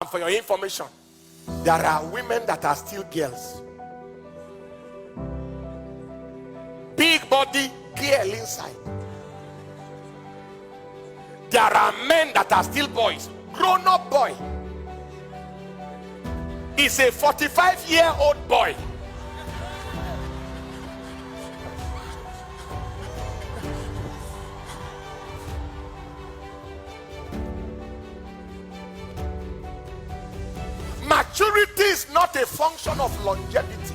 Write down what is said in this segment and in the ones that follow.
And for your information, there are women that are still girls. Big body, girl inside. There are men that are still boys. Grown-up boy. He's a 45-year-old boy. Maturity is not a function of longevity.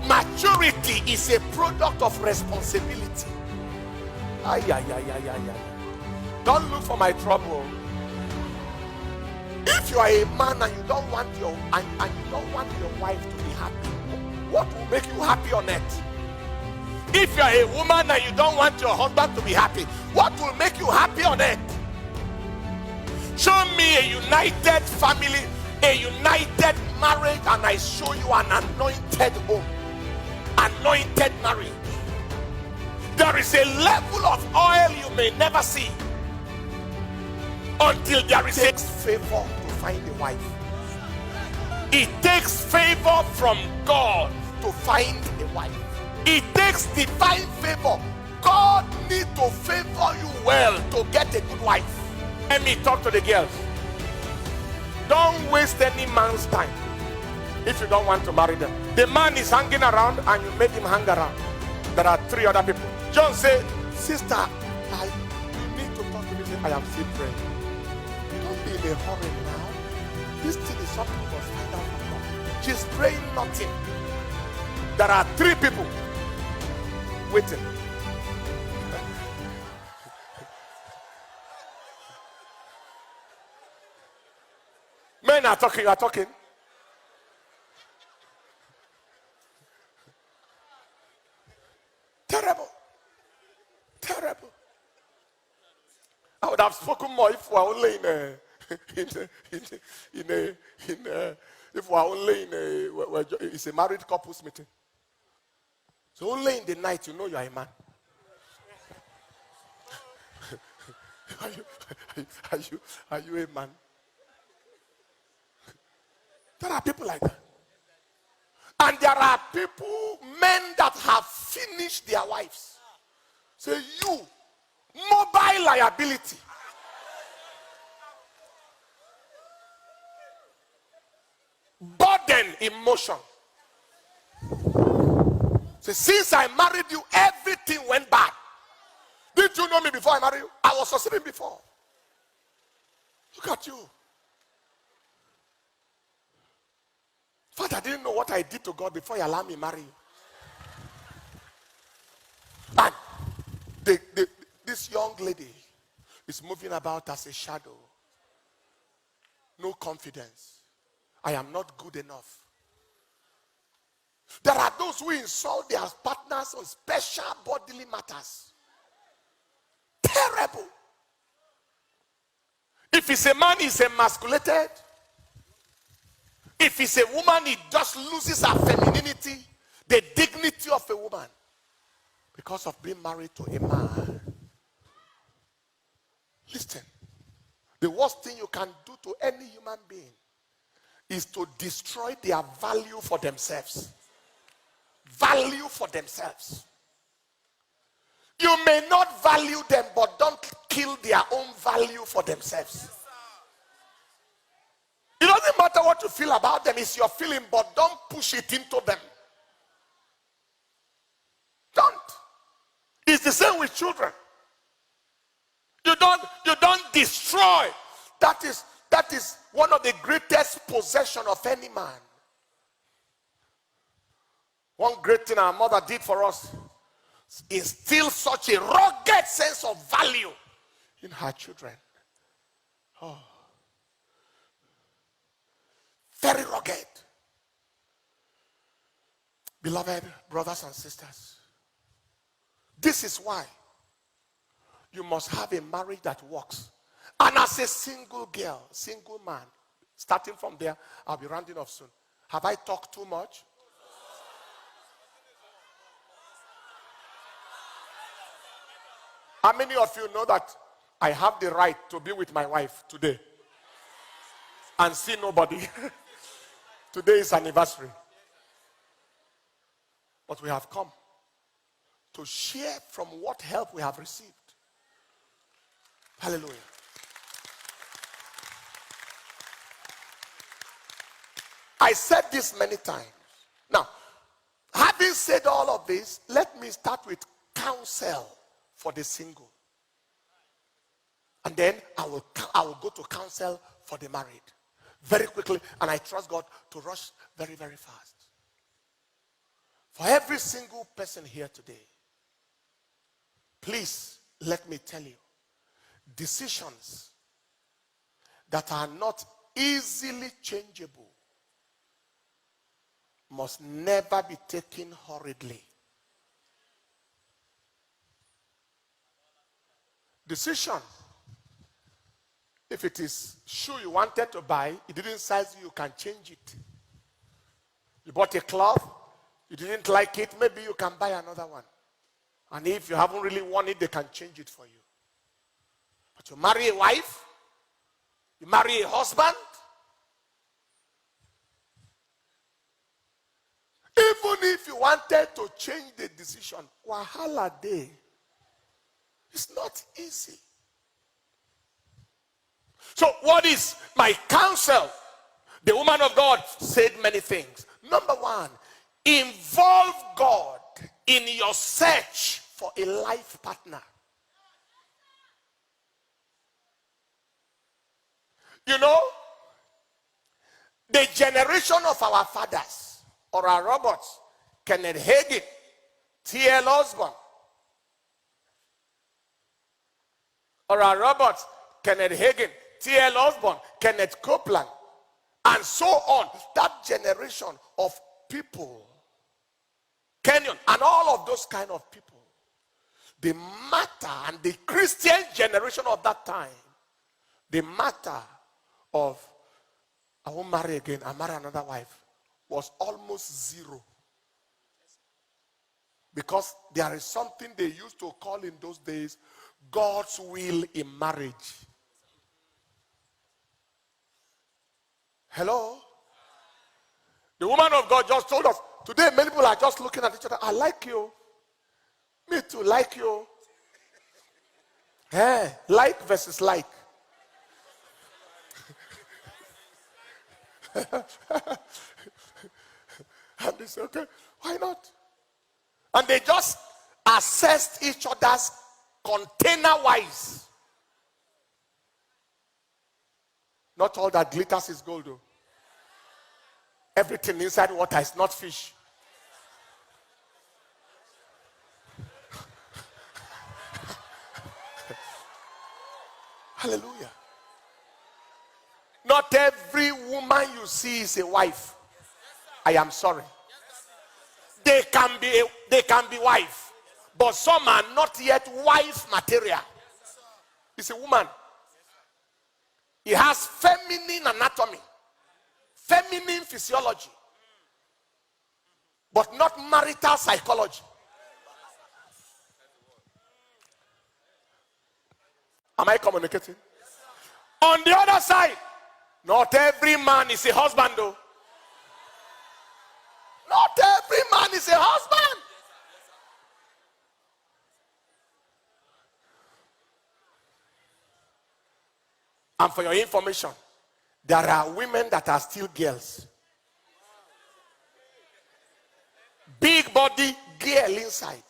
Maturity is a product of responsibility. Don't look for my trouble. If you are a man and you don't want your wife to be happy, what will make you happy on earth? If you are a woman and you don't want your husband to be happy, what will make you happy on earth? Show me a united family, a united marriage, and I show you an anointed home, anointed marriage. There is a level of oil you may never see until there is a favor to find a wife. It takes favor from God to find a wife. It takes divine favor. God needs to favor you well to get a good wife. Let me talk to the girls. Don't waste any man's time if you don't want to marry them. The man is hanging around and you made him hang around. There are 3 other people. John said, sister, you need to talk to me. I am still praying. Don't be in a hurry now. This thing is something we must find out from God. She's praying nothing. There are 3 people waiting. Men are talking, you are talking. Terrible. Terrible. I would have spoken more if we were only if we are only it's a married couples meeting. So only in the night you know you are a man. Are you a man? There are people like that. And there are people, men that have finished their wives. Say, you, mobile liability. Burden in motion. Say, since I married you, everything went bad. Did you know me before I married you? I was succeeding before. Look at you. Father, I didn't know what I did to God before He allowed me to marry you. And this young lady is moving about as a shadow. No confidence. I am not good enough. There are those who insult their partners on special bodily matters. Terrible. If it's a man, he's emasculated. If it's a woman, he just loses her femininity, the dignity of a woman, because of being married to a man. Listen, the worst thing you can do to any human being is to destroy their value for themselves. Value for themselves. You may not value them, but don't kill their own value for themselves. It doesn't matter what you feel about them, it's your feeling, but don't push it into them. Don't. It's the same with children. You don't destroy. That is one of the greatest possessions of any man. One great thing our mother did for us is instill such a rugged sense of value in her children. Oh. Very rugged. Beloved brothers and sisters, this is why you must have a marriage that works. And as a single girl, single man, starting from there, I'll be rounding off soon. Have I talked too much? How many of you know that I have the right to be with my wife today and see nobody. Today is anniversary. But we have come to share from what help we have received. Hallelujah. I said this many times. Now, having said all of this, let me start with counsel for the single. And then I will go to counsel for the married. Very quickly, and I trust God to rush very, very fast. For every single person here today, please let me tell you, decisions that are not easily changeable must never be taken hurriedly. Decision. If it is shoe you wanted to buy, it didn't size you, you can change it. You bought a cloth, you didn't like it, maybe you can buy another one. And if you haven't really worn it, they can change it for you. But you marry a wife, you marry a husband, even if you wanted to change the decision, wahala day. It's not easy. So what is my counsel? The woman of God said many things. Number one, involve God in your search for a life partner. You know, the generation of our fathers, or our Roberts, Kenneth Hagin, T.L. Osborne, or our Roberts, Kenneth Hagin, T.L. Osborne, Kenneth Copeland, and so on. That generation of people, Kenyon, and all of those kind of people, the matter, and the Christian generation of that time, the matter of, I won't marry again, I marry another wife, was almost zero. Because there is something they used to call in those days God's will in marriage. Hello? The woman of God just told us, today many people are just looking at each other. I like you. Me too, like you. Hey, like versus like. And they say, okay, why not? And they just assessed each other's container-wise. Not all that glitters is gold, though. Everything inside water is not fish. Hallelujah. Not every woman you see is a wife. I am sorry. They can be wife, but some are not yet wife material. It's a woman. He has feminine anatomy, feminine physiology, but not marital psychology. Am I communicating? On the other side, not every man is a husband, though. Not every man is a husband. And for your information, there are women that are still girls. Big body, girl inside.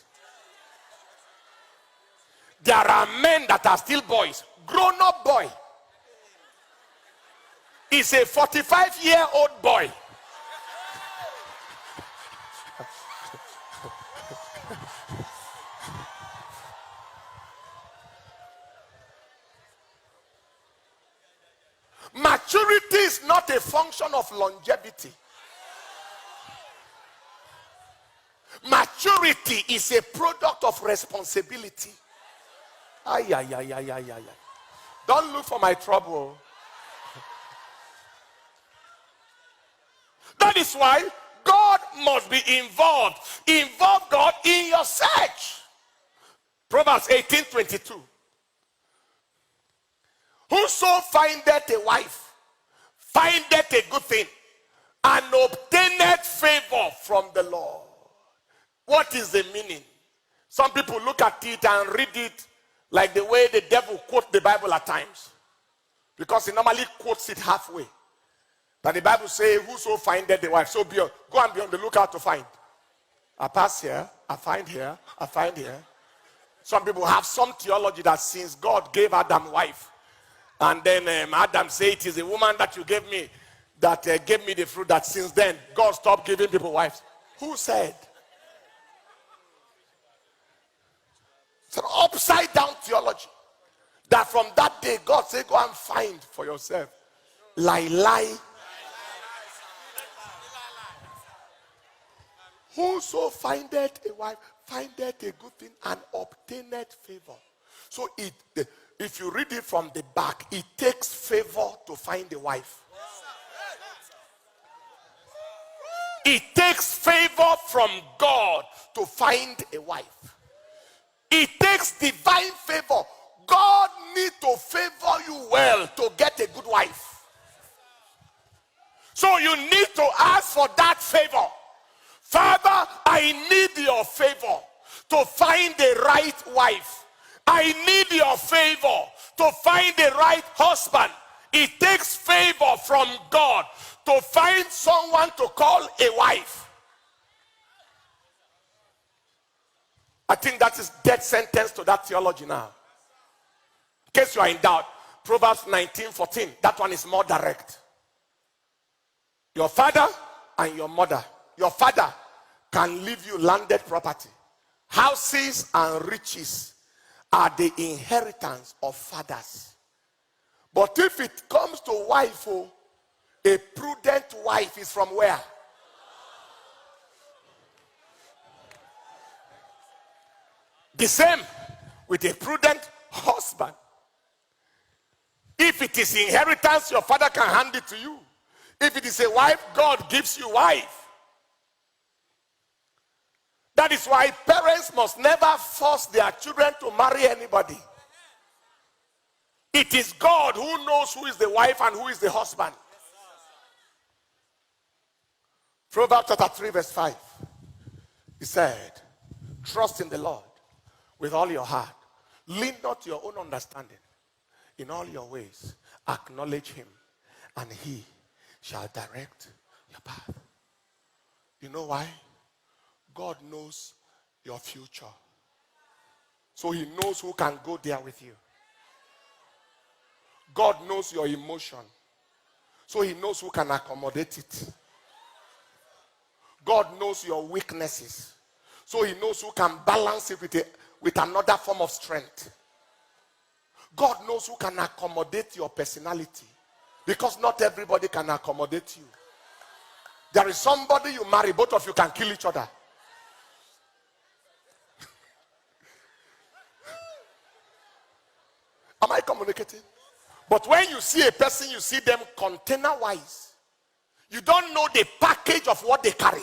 There are men that are still boys. Grown-up boy. He's a 45-year-old boy. Maturity is not a function of longevity. Maturity is a product of responsibility. Don't look for my trouble. That is why God must be involved. Involve God in your search. Proverbs 18:22. Whoso findeth a wife, findeth a good thing, and obtaineth favor from the Lord. What is the meaning? Some people look at it and read it like the way the devil quotes the Bible at times. Because he normally quotes it halfway. That the Bible says, whoso findeth a wife. So go and be on the lookout to find. I pass here, I find here, I find here. Some people have some theology that since God gave Adam wife, and then Adam said, it is a woman that you gave me, that gave me the fruit, that since then, God stopped giving people wives. Who said? It's an upside down theology. That from that day, God said, go and find for yourself. Lie. Whoso findeth a wife, findeth a good thing, and obtaineth favor. So if you read it from the back, it takes favor to find a wife. It takes favor from God to find a wife. It takes divine favor. God needs to favor you well to get a good wife. So you need to ask for that favor. Father, I need your favor to find the right wife. I need your favor to find the right husband. It takes favor from God to find someone to call a wife. I think that is death sentence to that theology now. In case you are in doubt, Proverbs 19:14, that one is more direct. Your father and your mother, your father can leave you landed property. Houses and riches are the inheritance of fathers. But if it comes to wife, a prudent wife is from where? The same with a prudent husband. If it is inheritance, your father can hand it to you. If it is a wife, God gives you wife. That is why parents must never force their children to marry anybody. It is God who knows who is the wife and who is the husband. Proverbs chapter 3 verse 5. He said, trust in the Lord with all your heart. Lean not to your own understanding. In all your ways, acknowledge him, and he shall direct your path. You know why? God knows your future. So he knows who can go there with you. God knows your emotion. So he knows who can accommodate it. God knows your weaknesses. So he knows who can balance it with another form of strength. God knows who can accommodate your personality. Because not everybody can accommodate you. There is somebody you marry, both of you can kill each other. Am I communicating? But when you see a person, you see them container-wise. You don't know the package of what they carry.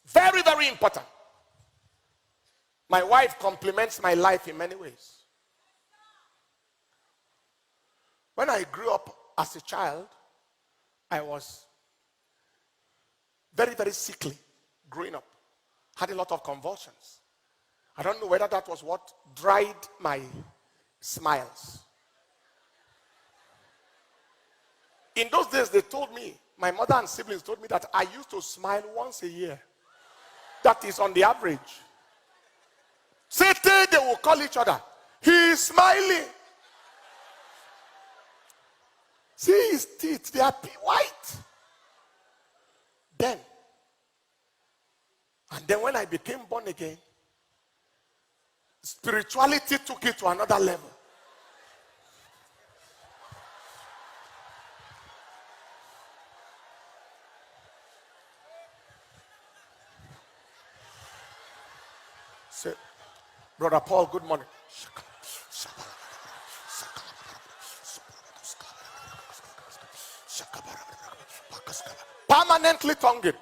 Very, very important. My wife complements my life in many ways. When I grew up as a child, I was very, very sickly growing up. Had a lot of convulsions. I don't know whether that was what dried my smiles. In those days, they told me, my mother and siblings told me that I used to smile once a year. That is on the average. Satan, they will call each other. He is smiling. See his teeth, they are white. And then when I became born again, spirituality took it to another level. Say, Brother Paul, good morning. Permanently tongued.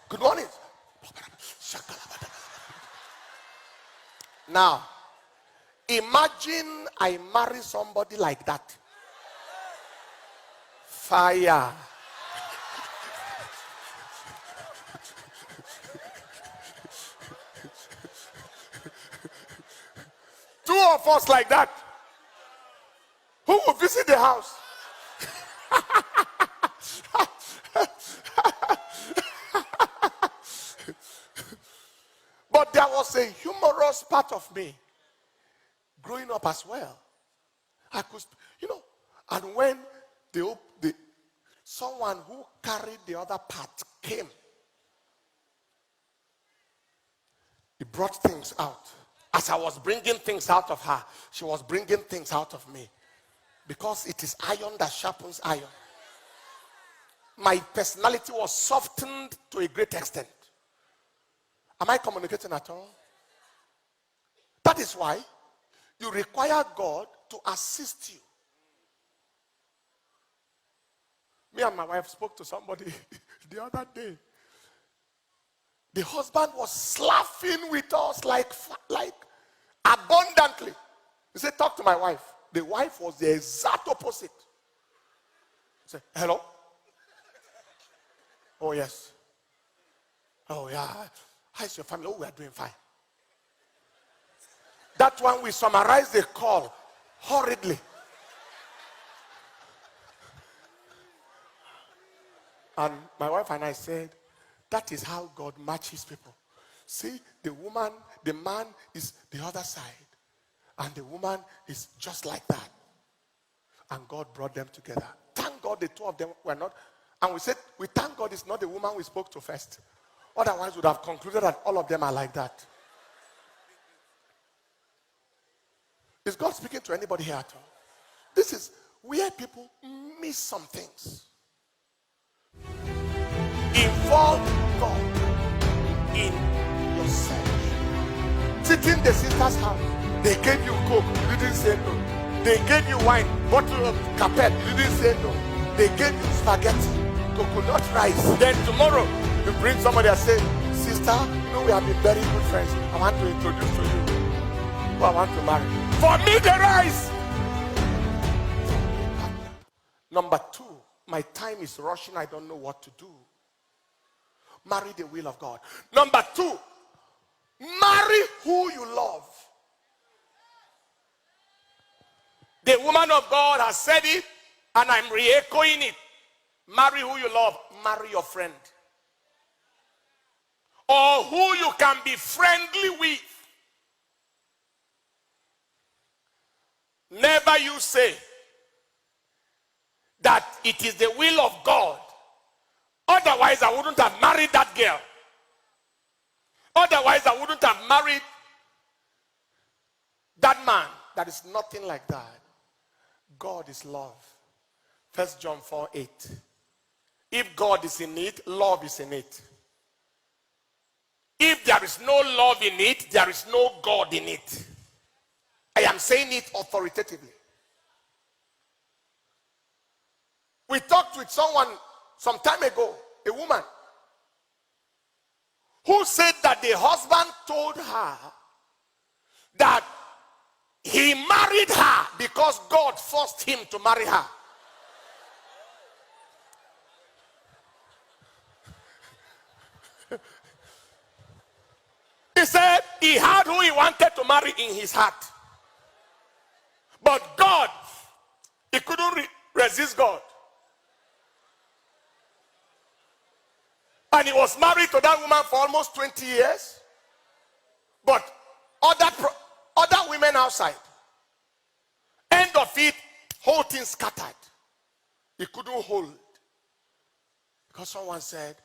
Good morning. Now, imagine I marry somebody like that. Fire. Two of us like that. Who will visit the house? But there was a humorous part of me growing up as well. I could, and when someone who carried the other part came, he brought things out. As I was bringing things out of her, she was bringing things out of me. Because it is iron that sharpens iron. My personality was softened to a great extent. Am I communicating at all? That is why you require God to assist you. Me and my wife spoke to somebody the other day. The husband was laughing with us like abundantly. He said, talk to my wife. The wife was the exact opposite. He said, hello? Oh, yes. Oh, yeah. How's your family? Oh, we are doing fine. That one, we summarized the call horridly. And my wife and I said, that is how God matches people. See, the man is the other side. And the woman is just like that. And God brought them together. Thank God the two of them were not. And we said, we thank God it's not the woman we spoke to first. Otherwise, we would have concluded that all of them are like that. Is God speaking to anybody here at all? This is where people miss some things. Involve God in your search. Sitting in the sister's house, they gave you Coke, you didn't say no. They gave you wine, bottle of Capet, you didn't say no. They gave you spaghetti, coconut rice. Then tomorrow, you bring somebody and say, sister, we have been very good friends. I want to introduce to you who I want to marry. For me, the rice. Number two, my time is rushing. I don't know what to do. Marry the will of God. Number two, marry who you love. The woman of God has said it, and I'm re-echoing it. Marry who you love. Marry your friend. Or who you can be friendly with. Never you say that it is the will of God. Otherwise, I wouldn't have married that girl. Otherwise, I wouldn't have married that man. That is nothing like that. God is love. 1 John 4:8. If God is in it, love is in it. If there is no love in it, there is no God in it. I am saying it authoritatively. We talked with someone some time ago, a woman, who said that the husband told her that he married her because God forced him to marry her. He said he had who he wanted to marry in his heart. But God, he couldn't resist God. And he was married to that woman for almost 20 years. But other women outside, end of it, whole thing scattered. He couldn't hold. Because someone said,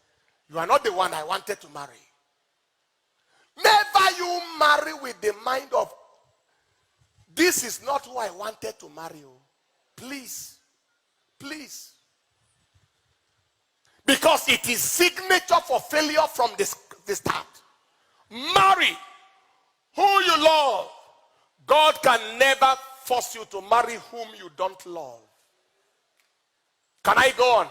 you are not the one I wanted to marry. Never you marry with the mind of, this is not who I wanted to marry you. Please. Please. Because it is signature for failure from the start. Marry who you love. God can never force you to marry whom you don't love. Can I go on?